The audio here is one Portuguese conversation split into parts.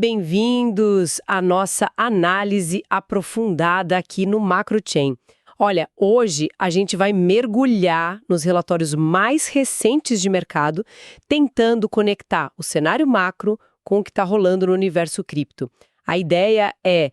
Bem-vindos à nossa análise aprofundada aqui no MacroChain. Olha, hoje a gente vai mergulhar nos relatórios mais recentes de mercado, tentando conectar o cenário macro com o que está rolando no universo cripto. A ideia é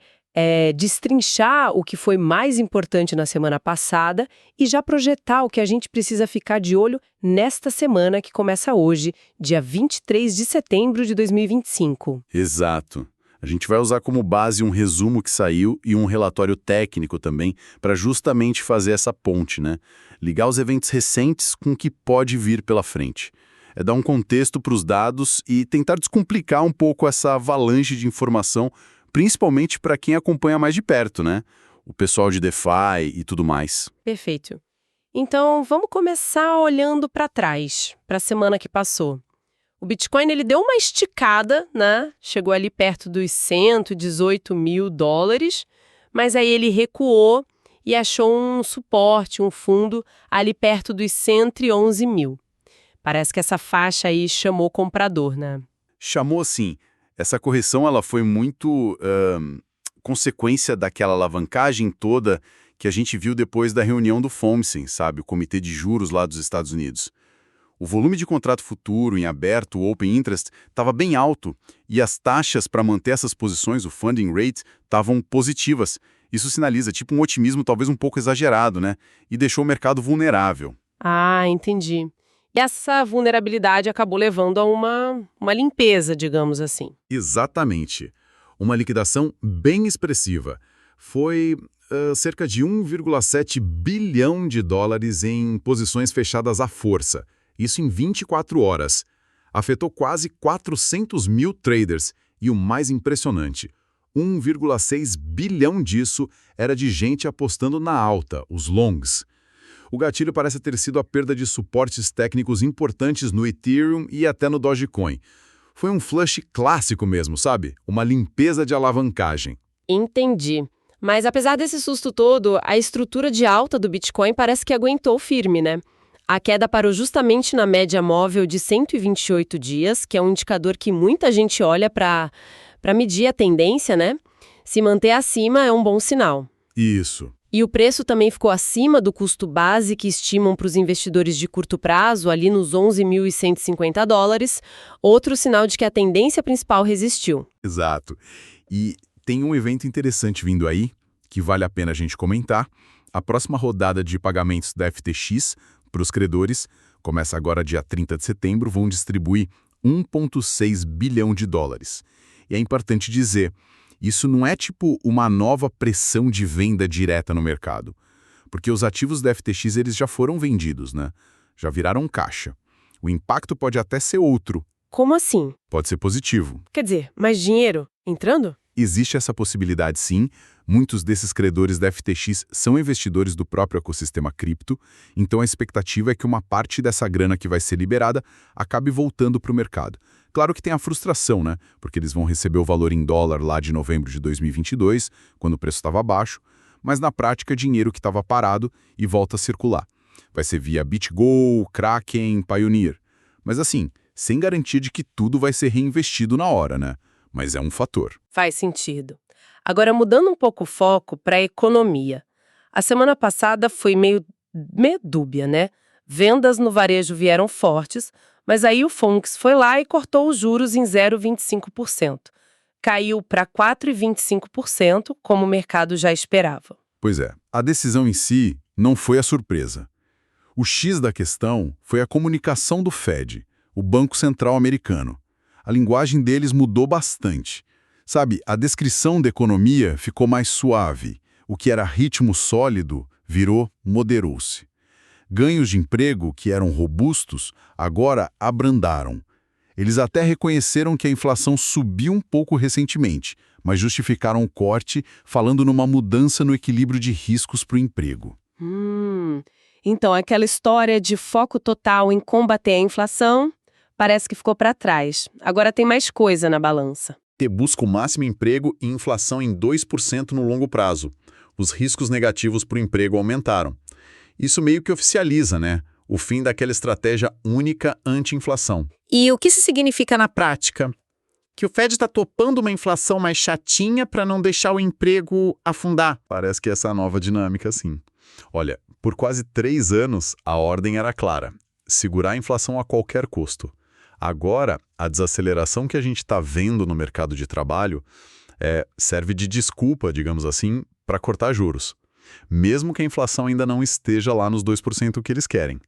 destrinchar o que foi mais importante na semana passada e já projetar o que a gente precisa ficar de olho nesta semana que começa hoje, dia 23 de setembro de 2025. Exato. A gente vai usar como base um resumo que saiu e um relatório técnico também, para justamente fazer essa ponte, né? Ligar os eventos recentes com o que pode vir pela frente. É dar um contexto para os dados e tentar descomplicar um pouco essa avalanche de informação, principalmente para quem acompanha mais de perto, né? O pessoal de DeFi e tudo mais. Perfeito. Então, vamos começar olhando para trás, para a semana que passou. O Bitcoin ele deu uma esticada, né? Chegou ali perto dos 118 mil dólares, mas aí ele recuou e achou um suporte, um fundo ali perto dos 111 mil. Parece que essa faixa aí chamou comprador, né? Chamou sim. Essa correção ela foi muito consequência daquela alavancagem toda que a gente viu depois da reunião do FOMC, sabe? O Comitê de Juros lá dos Estados Unidos. O volume de contrato futuro em aberto, o Open Interest, estava bem alto e as taxas para manter essas posições, o funding rate, estavam positivas. Isso sinaliza tipo um otimismo talvez um pouco exagerado, né? E deixou o mercado vulnerável. Ah, entendi. E essa vulnerabilidade acabou levando a uma limpeza, digamos assim. Exatamente. Uma liquidação bem expressiva. Foi cerca de 1,7 bilhão de dólares em posições fechadas à força. Isso em 24 horas. Afetou quase 400 mil traders. E o mais impressionante, 1,6 bilhão disso era de gente apostando na alta, os longs. O gatilho parece ter sido a perda de suportes técnicos importantes no Ethereum e até no Dogecoin. Foi um flush clássico mesmo, sabe? Uma limpeza de alavancagem. Entendi. Mas apesar desse susto todo, a estrutura de alta do Bitcoin parece que aguentou firme, né? A queda parou justamente na média móvel de 128 dias, que é um indicador que muita gente olha para medir a tendência, né? Se manter acima é um bom sinal. Isso. E o preço também ficou acima do custo base que estimam para os investidores de curto prazo, ali nos 11.150 dólares, outro sinal de que a tendência principal resistiu. Exato. E tem um evento interessante vindo aí, que vale a pena a gente comentar. A próxima rodada de pagamentos da FTX para os credores começa agora dia 30 de setembro, vão distribuir 1,6 bilhão de dólares. E é importante dizer, isso não é tipo uma nova pressão de venda direta no mercado, porque os ativos da FTX eles já foram vendidos, né? Já viraram caixa. O impacto pode até ser outro. Como assim? Pode ser positivo. Quer dizer, mais dinheiro entrando? Existe essa possibilidade sim. Muitos desses credores da FTX são investidores do próprio ecossistema cripto, então a expectativa é que uma parte dessa grana que vai ser liberada acabe voltando para o mercado. Claro que tem a frustração, né? Porque eles vão receber o valor em dólar lá de novembro de 2022, quando o preço estava baixo, mas na prática é dinheiro que estava parado e volta a circular. Vai ser via BitGo, Kraken, Pioneer. Mas assim, sem garantia de que tudo vai ser reinvestido na hora, né? Mas é um fator. Faz sentido. Agora, mudando um pouco o foco para a economia. A semana passada foi meio dúbia, né? Vendas no varejo vieram fortes, mas aí o FOMC foi lá e cortou os juros em 0,25%. Caiu para 4,25%, como o mercado já esperava. Pois é, a decisão em si não foi a surpresa. O X da questão foi a comunicação do Fed, o Banco Central americano. A linguagem deles mudou bastante. Sabe, a descrição da economia ficou mais suave. O que era ritmo sólido virou moderou-se. Ganhos de emprego, que eram robustos, agora abrandaram. Eles até reconheceram que a inflação subiu um pouco recentemente, mas justificaram o corte falando numa mudança no equilíbrio de riscos para o emprego. Então aquela história de foco total em combater a inflação parece que ficou para trás. Agora tem mais coisa na balança. Busca o máximo emprego e inflação em 2% no longo prazo. Os riscos negativos para o emprego aumentaram. Isso meio que oficializa, né? O fim daquela estratégia única anti-inflação. E o que isso significa na prática? Que o Fed está topando uma inflação mais chatinha para não deixar o emprego afundar. Parece que essa é a nova dinâmica, sim. Olha, por quase 3 anos, a ordem era clara: segurar a inflação a qualquer custo. Agora, a desaceleração que a gente está vendo no mercado de trabalho serve de desculpa, digamos assim, para cortar juros. Mesmo que a inflação ainda não esteja lá nos 2% que eles querem.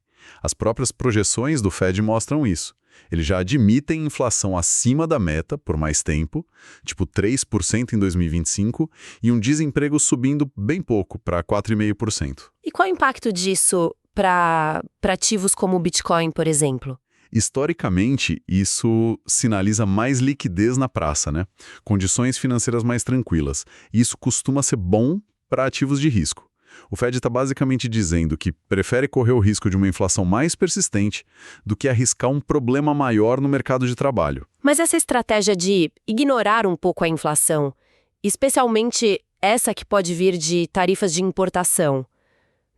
As próprias projeções do Fed mostram isso. Eles já admitem inflação acima da meta por mais tempo, tipo 3% em 2025, e um desemprego subindo bem pouco, para 4,5%. E qual é o impacto disso para ativos como o Bitcoin, por exemplo? Historicamente, isso sinaliza mais liquidez na praça, né? Condições financeiras mais tranquilas. E isso costuma ser bom para ativos de risco. O Fed está basicamente dizendo que prefere correr o risco de uma inflação mais persistente do que arriscar um problema maior no mercado de trabalho. Mas essa estratégia de ignorar um pouco a inflação, especialmente essa que pode vir de tarifas de importação,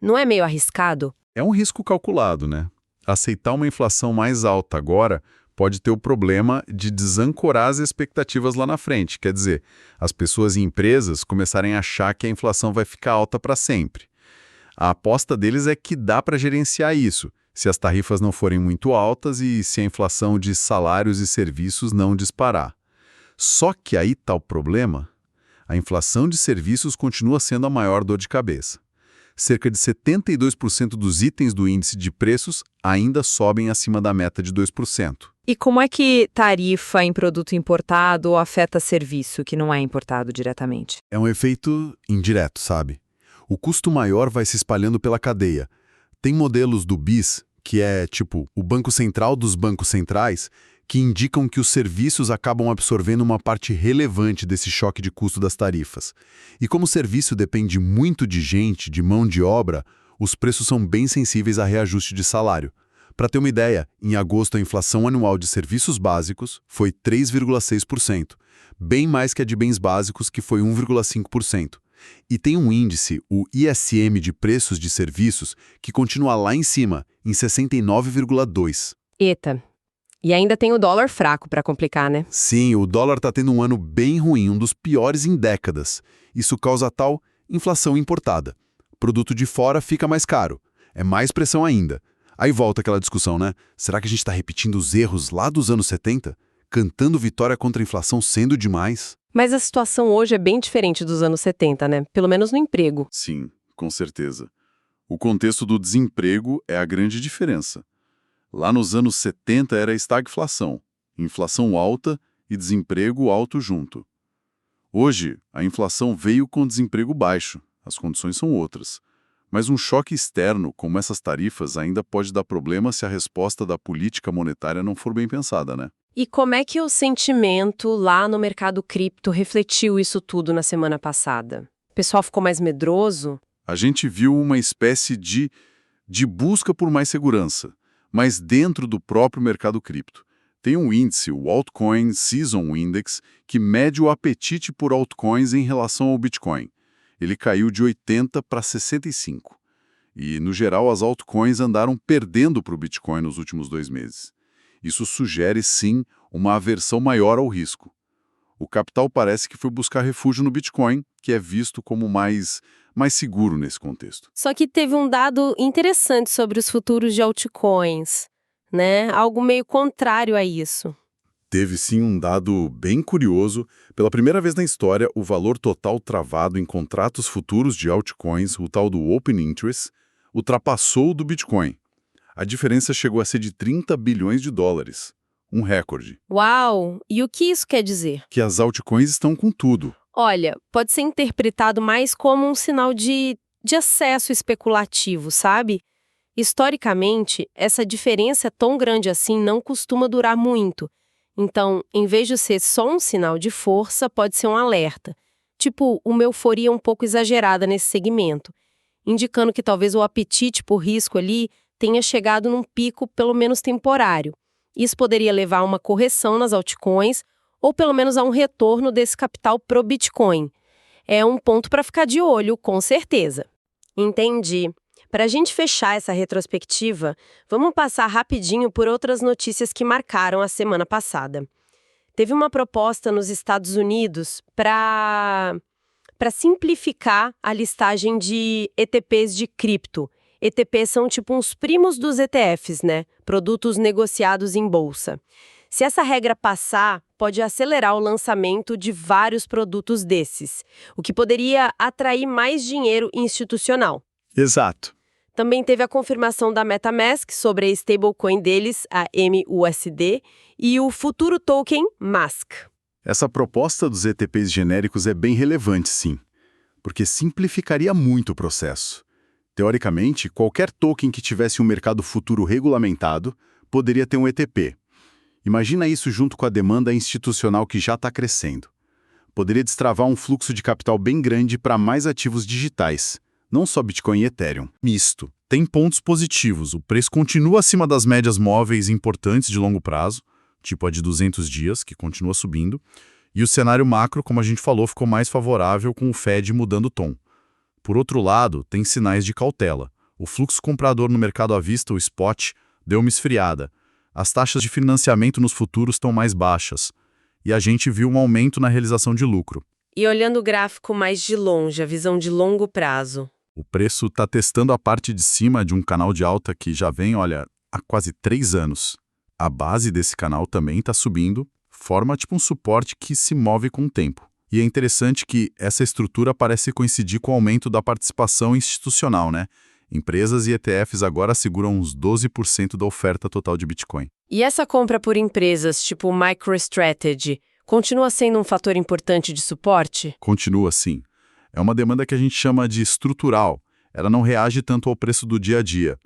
não é meio arriscado? É um risco calculado, né? Aceitar uma inflação mais alta agora pode ter o problema de desancorar as expectativas lá na frente. Quer dizer, as pessoas e empresas começarem a achar que a inflação vai ficar alta para sempre. A aposta deles é que dá para gerenciar isso, se as tarifas não forem muito altas e se a inflação de salários e serviços não disparar. Só que aí está o problema. A inflação de serviços continua sendo a maior dor de cabeça. Cerca de 72% dos itens do índice de preços ainda sobem acima da meta de 2%. E como é que tarifa em produto importado afeta serviço que não é importado diretamente? É um efeito indireto, sabe? O custo maior vai se espalhando pela cadeia. Tem modelos do BIS, que é tipo o Banco Central dos bancos centrais, que indicam que os serviços acabam absorvendo uma parte relevante desse choque de custo das tarifas. E como o serviço depende muito de gente, de mão de obra, os preços são bem sensíveis a reajuste de salário. Para ter uma ideia, em agosto a inflação anual de serviços básicos foi 3,6%, bem mais que a de bens básicos, que foi 1,5%. E tem um índice, o ISM de preços de serviços, que continua lá em cima, em 69,2%. Eita. E ainda tem o dólar fraco para complicar, né? Sim, o dólar está tendo um ano bem ruim, um dos piores em décadas. Isso causa tal inflação importada. Produto de fora fica mais caro. É mais pressão ainda. Aí volta aquela discussão, né? Será que a gente está repetindo os erros lá dos anos 70? Cantando vitória contra a inflação sendo demais? Mas a situação hoje é bem diferente dos anos 70, né? Pelo menos no emprego. Sim, com certeza. O contexto do desemprego é a grande diferença. Lá nos anos 70 era estagflação, inflação alta e desemprego alto junto. Hoje, a inflação veio com desemprego baixo, as condições são outras. Mas um choque externo, como essas tarifas, ainda pode dar problema se a resposta da política monetária não for bem pensada, né? E como é que o sentimento lá no mercado cripto refletiu isso tudo na semana passada? O pessoal ficou mais medroso? A gente viu uma espécie de busca por mais segurança, mas dentro do próprio mercado cripto. Tem um índice, o Altcoin Season Index, que mede o apetite por altcoins em relação ao Bitcoin. Ele caiu de 80 para 65. E, no geral, as altcoins andaram perdendo para o Bitcoin nos últimos 2 meses. Isso sugere, sim, uma aversão maior ao risco. O capital parece que foi buscar refúgio no Bitcoin, que é visto como mais seguro nesse contexto. Só que teve um dado interessante sobre os futuros de altcoins, né? Algo meio contrário a isso. Teve sim um dado bem curioso. Pela primeira vez na história, o valor total travado em contratos futuros de altcoins, o tal do Open Interest, ultrapassou o do Bitcoin. A diferença chegou a ser de 30 bilhões de dólares. Um recorde. Uau! E o que isso quer dizer? Que as altcoins estão com tudo. Olha, pode ser interpretado mais como um sinal de acesso especulativo, sabe? Historicamente, essa diferença tão grande assim não costuma durar muito. Então, em vez de ser só um sinal de força, pode ser um alerta. Tipo, uma euforia um pouco exagerada nesse segmento, indicando que talvez o apetite por risco ali tenha chegado num pico pelo menos temporário. Isso poderia levar a uma correção nas altcoins ou pelo menos a um retorno desse capital pro Bitcoin. É um ponto para ficar de olho, com certeza. Entendi. Para a gente fechar essa retrospectiva, vamos passar rapidinho por outras notícias que marcaram a semana passada. Teve uma proposta nos Estados Unidos para simplificar a listagem de ETPs de cripto. ETPs são tipo uns primos dos ETFs, né? Produtos negociados em bolsa. Se essa regra passar, pode acelerar o lançamento de vários produtos desses, o que poderia atrair mais dinheiro institucional. Exato. Também teve a confirmação da MetaMask sobre a stablecoin deles, a MUSD, e o futuro token MASK. Essa proposta dos ETPs genéricos é bem relevante, sim, porque simplificaria muito o processo. Teoricamente, qualquer token que tivesse um mercado futuro regulamentado poderia ter um ETP. Imagina isso junto com a demanda institucional que já está crescendo. Poderia destravar um fluxo de capital bem grande para mais ativos digitais, não só Bitcoin e Ethereum. Misto. Tem pontos positivos. O preço continua acima das médias móveis importantes de longo prazo, tipo a de 200 dias, que continua subindo. E o cenário macro, como a gente falou, ficou mais favorável com o Fed mudando o tom. Por outro lado, tem sinais de cautela. O fluxo comprador no mercado à vista, o spot, deu uma esfriada. As taxas de financiamento nos futuros estão mais baixas. E a gente viu um aumento na realização de lucro. E olhando o gráfico mais de longe, a visão de longo prazo. O preço está testando a parte de cima de um canal de alta que já vem, olha, há quase 3 anos. A base desse canal também está subindo, forma tipo um suporte que se move com o tempo. E é interessante que essa estrutura parece coincidir com o aumento da participação institucional, né? Empresas e ETFs agora seguram uns 12% da oferta total de Bitcoin. E essa compra por empresas tipo MicroStrategy continua sendo um fator importante de suporte? Continua assim. É uma demanda que a gente chama de estrutural. Ela não reage tanto ao preço do dia a dia.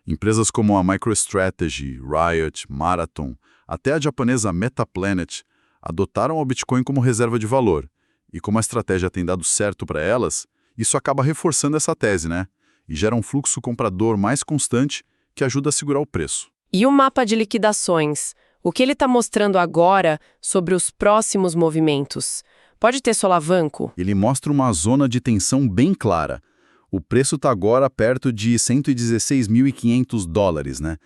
Empresas como a MicroStrategy, Riot, Marathon, até a japonesa Metaplanet, adotaram o Bitcoin como reserva de valor. E como a estratégia tem dado certo para elas, isso acaba reforçando essa tese, né? E gera um fluxo comprador mais constante que ajuda a segurar o preço. E o mapa de liquidações? O que ele está mostrando agora sobre os próximos movimentos? Pode ter solavanco? Ele mostra uma zona de tensão bem clara. O preço está agora perto de 116.500 dólares, né?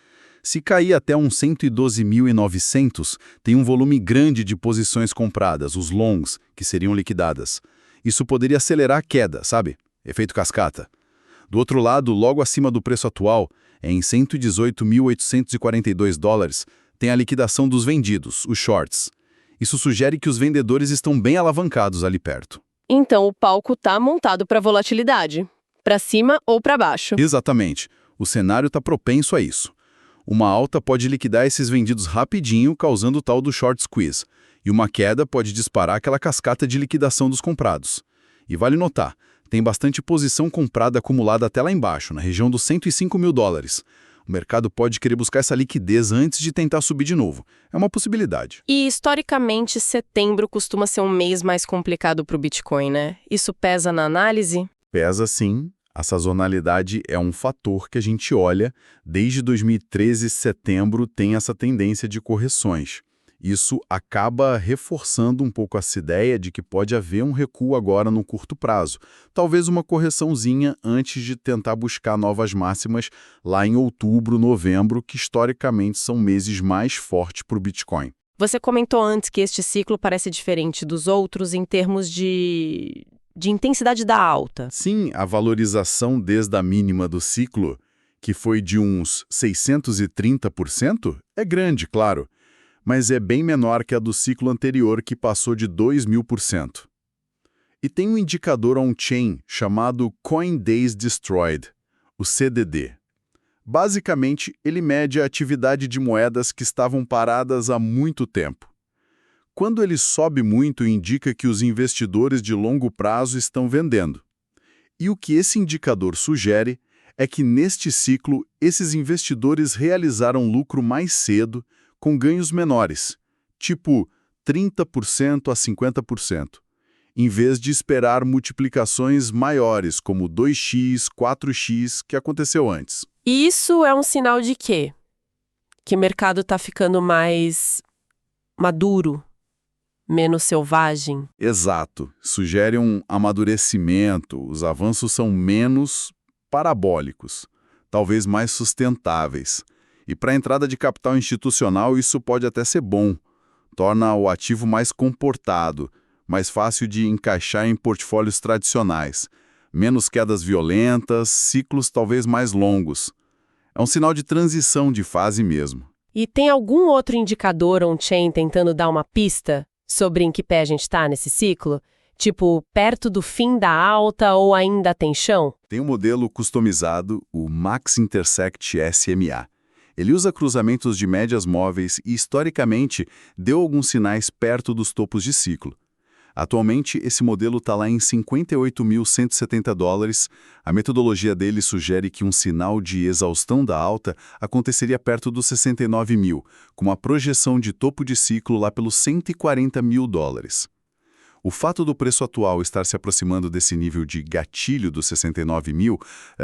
Se cair até uns 112.900, tem um volume grande de posições compradas, os longs, que seriam liquidadas. Isso poderia acelerar a queda, sabe? Efeito cascata. Do outro lado, logo acima do preço atual, em 118.842 dólares, tem a liquidação dos vendidos, os shorts. Isso sugere que os vendedores estão bem alavancados ali perto. Então o palco está montado para volatilidade. Para cima ou para baixo. Exatamente. O cenário está propenso a isso. Uma alta pode liquidar esses vendidos rapidinho, causando o tal do short squeeze. E uma queda pode disparar aquela cascata de liquidação dos comprados. E vale notar, tem bastante posição comprada acumulada até lá embaixo, na região dos 105 mil dólares. O mercado pode querer buscar essa liquidez antes de tentar subir de novo. É uma possibilidade. E, historicamente, setembro costuma ser um mês mais complicado para o Bitcoin, né? Isso pesa na análise? Pesa sim. A sazonalidade é um fator que a gente olha. Desde 2013, setembro, tem essa tendência de correções. Isso acaba reforçando um pouco essa ideia de que pode haver um recuo agora no curto prazo. Talvez uma correçãozinha antes de tentar buscar novas máximas lá em outubro, novembro, que historicamente são meses mais fortes para o Bitcoin. Você comentou antes que este ciclo parece diferente dos outros em termos de intensidade da alta. Sim, a valorização desde a mínima do ciclo, que foi de uns 630%, é grande, claro. Mas é bem menor que a do ciclo anterior, que passou de 2.000%. E tem um indicador on-chain chamado Coin Days Destroyed, o CDD. Basicamente, ele mede a atividade de moedas que estavam paradas há muito tempo. Quando ele sobe muito, indica que os investidores de longo prazo estão vendendo. E o que esse indicador sugere é que neste ciclo, esses investidores realizaram lucro mais cedo, com ganhos menores, tipo 30% a 50%, em vez de esperar multiplicações maiores, como 2x, 4x, que aconteceu antes. E isso é um sinal de quê? Que o mercado está ficando mais maduro, menos selvagem? Exato. Sugere um amadurecimento, os avanços são menos parabólicos, talvez mais sustentáveis. E para a entrada de capital institucional, isso pode até ser bom. torna o ativo mais comportado, mais fácil de encaixar em portfólios tradicionais, menos quedas violentas, ciclos talvez mais longos. É um sinal de transição de fase mesmo. E tem algum outro indicador on-chain tentando dar uma pista sobre em que pé a gente está nesse ciclo? Tipo, perto do fim da alta ou ainda tem chão? Tem um modelo customizado, o Max Intersect SMA. Ele usa cruzamentos de médias móveis e, historicamente, deu alguns sinais perto dos topos de ciclo. Atualmente, esse modelo está lá em $58.170. A metodologia dele sugere que um sinal de exaustão da alta aconteceria perto dos 69 mil, com uma projeção de topo de ciclo lá pelos $140 mil. O fato do preço atual estar se aproximando desse nível de gatilho dos 69 mil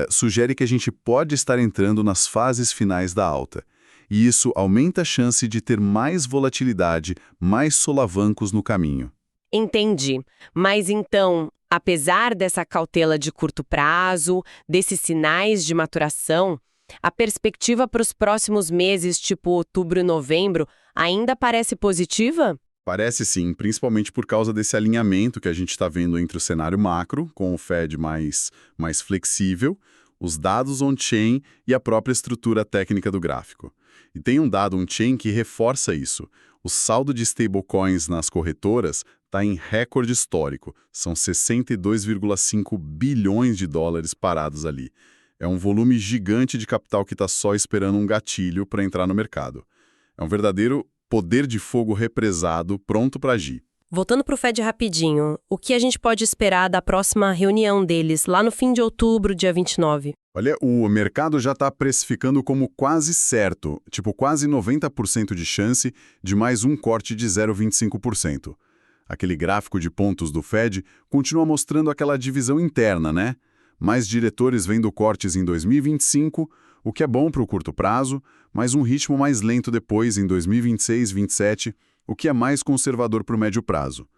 sugere que a gente pode estar entrando nas fases finais da alta. E isso aumenta a chance de ter mais volatilidade, mais solavancos no caminho. Entendi. Mas então, apesar dessa cautela de curto prazo, desses sinais de maturação, a perspectiva para os próximos meses, tipo outubro e novembro, ainda parece positiva? Parece sim, principalmente por causa desse alinhamento que a gente está vendo entre o cenário macro, com o Fed mais flexível, os dados on-chain e a própria estrutura técnica do gráfico. E tem um dado on-chain que reforça isso. O saldo de stablecoins nas corretoras está em recorde histórico. São 62,5 bilhões de dólares parados ali. É um volume gigante de capital que está só esperando um gatilho para entrar no mercado. É um verdadeiro poder de fogo represado, pronto para agir. Voltando para o Fed rapidinho, o que a gente pode esperar da próxima reunião deles, lá no fim de outubro, dia 29? Olha, o mercado já está precificando como quase certo, tipo quase 90% de chance de mais um corte de 0,25%. Aquele gráfico de pontos do Fed continua mostrando aquela divisão interna, né? Mais diretores vendo cortes em 2025, o que é bom para o curto prazo, mas um ritmo mais lento depois, em 2026, 2027, o que é mais conservador para o médio prazo.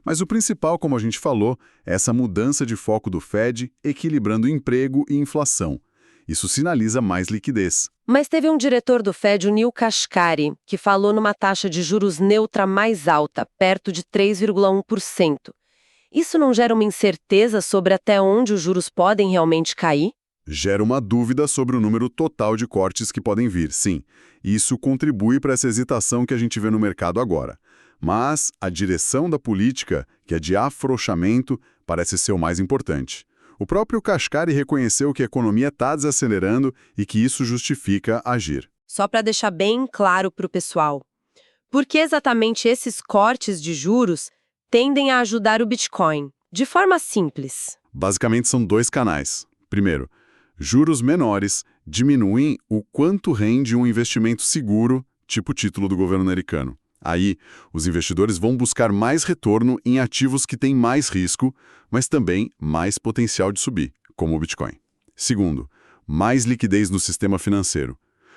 Mas o principal, como a gente falou, é essa mudança de foco do Fed, equilibrando emprego e inflação. Isso sinaliza mais liquidez. Mas teve um diretor do Fed, o Neil Kashkari, que falou numa taxa de juros neutra mais alta, perto de 3,1%. Isso não gera uma incerteza sobre até onde os juros podem realmente cair? Gera uma dúvida sobre o número total de cortes que podem vir, sim. Isso contribui para essa hesitação que a gente vê no mercado agora. Mas a direção da política, que é de afrouxamento, parece ser o mais importante. O próprio Kashkari reconheceu que a economia está desacelerando e que isso justifica agir. Só para deixar bem claro para o pessoal, por que exatamente esses cortes de juros tendem a ajudar o Bitcoin? De forma simples. Basicamente são dois canais. Primeiro, juros menores diminuem o quanto rende um investimento seguro, tipo título do governo americano. Aí, os investidores vão buscar mais retorno em ativos que têm mais risco, mas também mais potencial de subir, como o Bitcoin. Segundo, mais liquidez no sistema financeiro.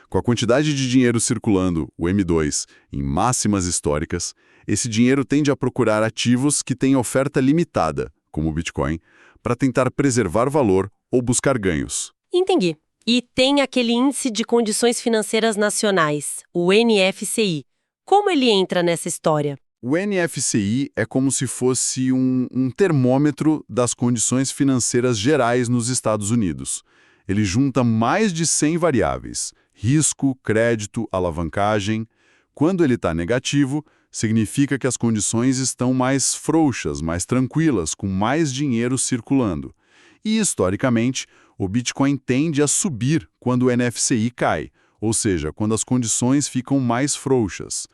Com a quantidade de dinheiro circulando, o M2, em máximas históricas, esse dinheiro tende a procurar ativos que têm oferta limitada, como o Bitcoin, para tentar preservar valor ou buscar ganhos. Entendi. E tem aquele Índice de Condições Financeiras Nacionais, o NFCI. Como ele entra nessa história? O NFCI é como se fosse um termômetro das condições financeiras gerais nos Estados Unidos. Ele junta mais de 100 variáveis: risco, crédito, alavancagem. Quando ele está negativo, significa que as condições estão mais frouxas, mais tranquilas, com mais dinheiro circulando. E, historicamente, o Bitcoin tende a subir quando o NFCI cai, ou seja, quando as condições ficam mais frouxas.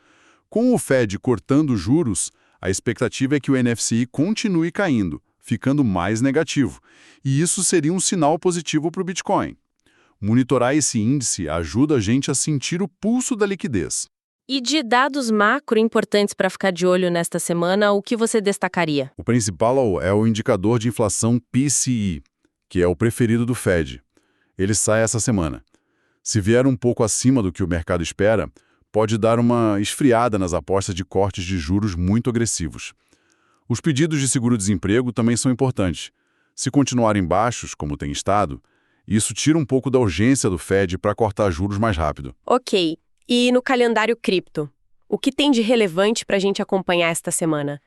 Com o Fed cortando juros, a expectativa é que o NFCI continue caindo, ficando mais negativo. E isso seria um sinal positivo para o Bitcoin. Monitorar esse índice ajuda a gente a sentir o pulso da liquidez. E de dados macro importantes para ficar de olho nesta semana, o que você destacaria? O principal é o indicador de inflação PCE, que é o preferido do Fed. Ele sai essa semana. Se vier um pouco acima do que o mercado espera, pode dar uma esfriada nas apostas de cortes de juros muito agressivos. Os pedidos de seguro-desemprego também são importantes. Se continuarem baixos, como tem estado, isso tira um pouco da urgência do Fed para cortar juros mais rápido. Ok. E no calendário cripto? O que tem de relevante para a gente acompanhar esta semana?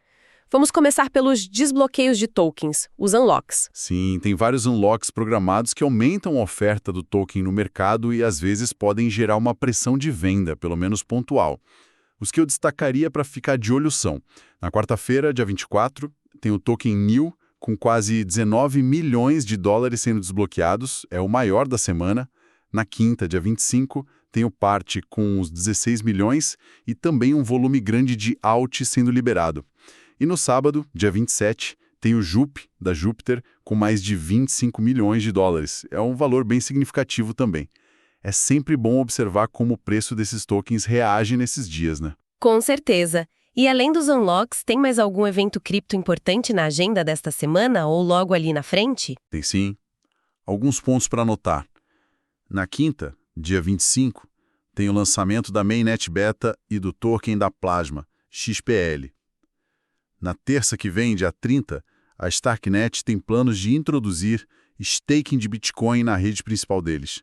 Vamos começar pelos desbloqueios de tokens, os unlocks. Sim, tem vários unlocks programados que aumentam a oferta do token no mercado e às vezes podem gerar uma pressão de venda, pelo menos pontual. Os que eu destacaria para ficar de olho são: na quarta-feira, dia 24, tem o token NIL, com quase 19 milhões de dólares sendo desbloqueados, é o maior da semana. Na quinta, dia 25, tem o PART com uns 16 milhões e também um volume grande de ALT sendo liberado. E no sábado, dia 27, tem o JUP, da Júpiter, com mais de 25 milhões de dólares. É um valor bem significativo também. É sempre bom observar como o preço desses tokens reage nesses dias, né? Com certeza. E além dos unlocks, tem mais algum evento cripto importante na agenda desta semana ou logo ali na frente? Tem sim. Alguns pontos para anotar. Na quinta, dia 25, tem o lançamento da Mainnet Beta e do token da Plasma, XPL. Na terça que vem, dia 30, a Starknet tem planos de introduzir staking de Bitcoin na rede principal deles.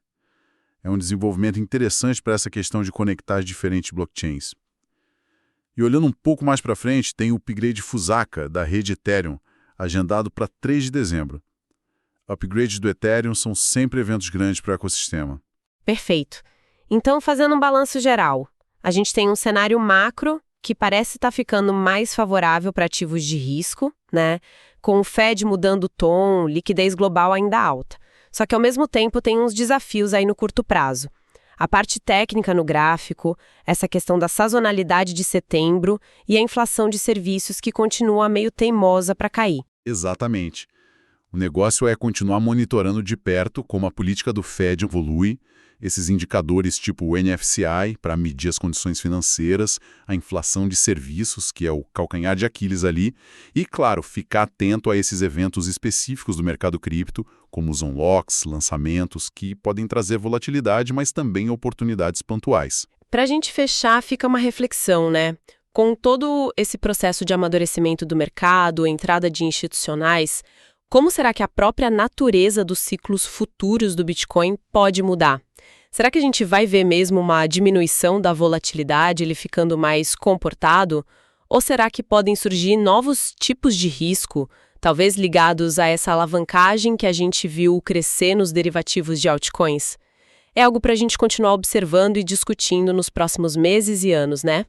É um desenvolvimento interessante para essa questão de conectar as diferentes blockchains. E olhando um pouco mais para frente, tem o upgrade Fusaka, da rede Ethereum, agendado para 3 de dezembro. Upgrades do Ethereum são sempre eventos grandes para o ecossistema. Perfeito. Então, fazendo um balanço geral, a gente tem um cenário macro que parece estar ficando mais favorável para ativos de risco, né? Com o Fed mudando o tom, liquidez global ainda alta. Só que, ao mesmo tempo, tem uns desafios aí no curto prazo. A parte técnica no gráfico, essa questão da sazonalidade de setembro e a inflação de serviços que continua meio teimosa para cair. Exatamente. O negócio é continuar monitorando de perto como a política do Fed evolui, esses indicadores tipo o NFCI para medir as condições financeiras, a inflação de serviços, que é o calcanhar de Aquiles ali, e, claro, ficar atento a esses eventos específicos do mercado cripto, como os unlocks, lançamentos, que podem trazer volatilidade, mas também oportunidades pontuais. Para a gente fechar, fica uma reflexão, né? Com todo esse processo de amadurecimento do mercado, entrada de institucionais, como será que a própria natureza dos ciclos futuros do Bitcoin pode mudar? Será que a gente vai ver mesmo uma diminuição da volatilidade, ele ficando mais comportado? Ou será que podem surgir novos tipos de risco, talvez ligados a essa alavancagem que a gente viu crescer nos derivativos de altcoins? É algo para a gente continuar observando e discutindo nos próximos meses e anos, né?